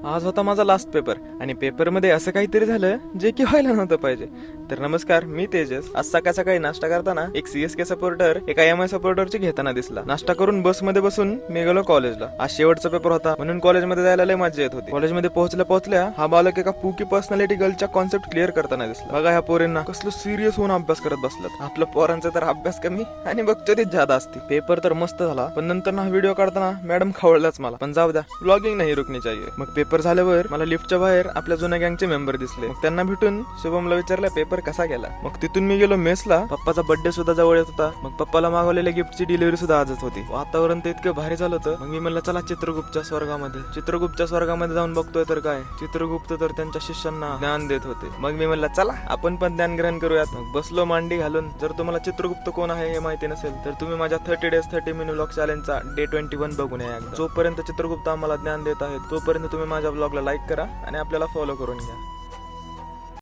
आज होता माझा लास्ट पेपर आणि पेपरमध्ये असं काहीतरी झालं जे की व्हायला नव्हतं पाहिजे. तर नमस्कार, मी तेजस. आज सकाळ सकाळी नाश्ता करताना एक सीएसके सपोर्टर एका एमआय सपोर्टरची घेताना दिसला. नाश्ता करून बसमध्ये बसून मी गेलो कॉलेजला. आज शेवटचा पेपर होता म्हणून कॉलेजमध्ये जायला लय मजा येत होती. कॉलेजमध्ये पोहोचल्या हा बालक एका पुकी पर्सनॅलिटी गर्लच्या कॉन्सेप्ट क्लिअर करताना दिसला. बघा ह्या पोरींना कसलं सिरियस होऊन अभ्यास करत बसलात. आपलं पोरांचा तर अभ्यास कमी आणि बघतो ते जादा असते. पेपर तर मस्त झाला पण नंतर ना व्हिडिओ काढताना मॅडम खवळलाच मला. पण जाऊ द्या, ब्लॉगिंग नाही रुकणी चाहिए. मग पेपर झाल्यावर मला लिफ्टच्या बाहेर आपल्या जुन्या गँगचे मेंबर दिसले. मग त्यांना भेटून शुभमला विचारलं पेपर कसा गेला. मग तिथून मी गेलो मेसला. पप्पाचा बर्थडे सुद्धा जवळ येत होता. मग पप्पाला मागवलेल्या गिफ्टची डिलिव्हरी सुद्धा आजच होती. वातावरण तर इतकं भारी झालं होतं. मग मी म्हणलं चला चित्रगुप्तच्या स्वर्गामध्ये जाऊन बघतोय तर काय, चित्रगुप्त तर त्यांच्या शिष्यांना ज्ञान देत होते. मग मी म्हणलं चला आपण पण ज्ञान ग्रहण करूयात. मग बसलो मांडी घालून. जर तुम्हाला चित्रगुप्त कोण आहे हे माहिती नसेल तर तुम्ही माझ्या 30 days 30 minute व्लॉग चॅलेंजचा डे 21 बघून या. जोपर्यंत चित्रगुप्त आम्हाला ज्ञान देत आहेत तोपर्यंत तुम्ही माझ्या ब्लॉगला लाईक करा आणि आपल्याला फॉलो करून घ्या.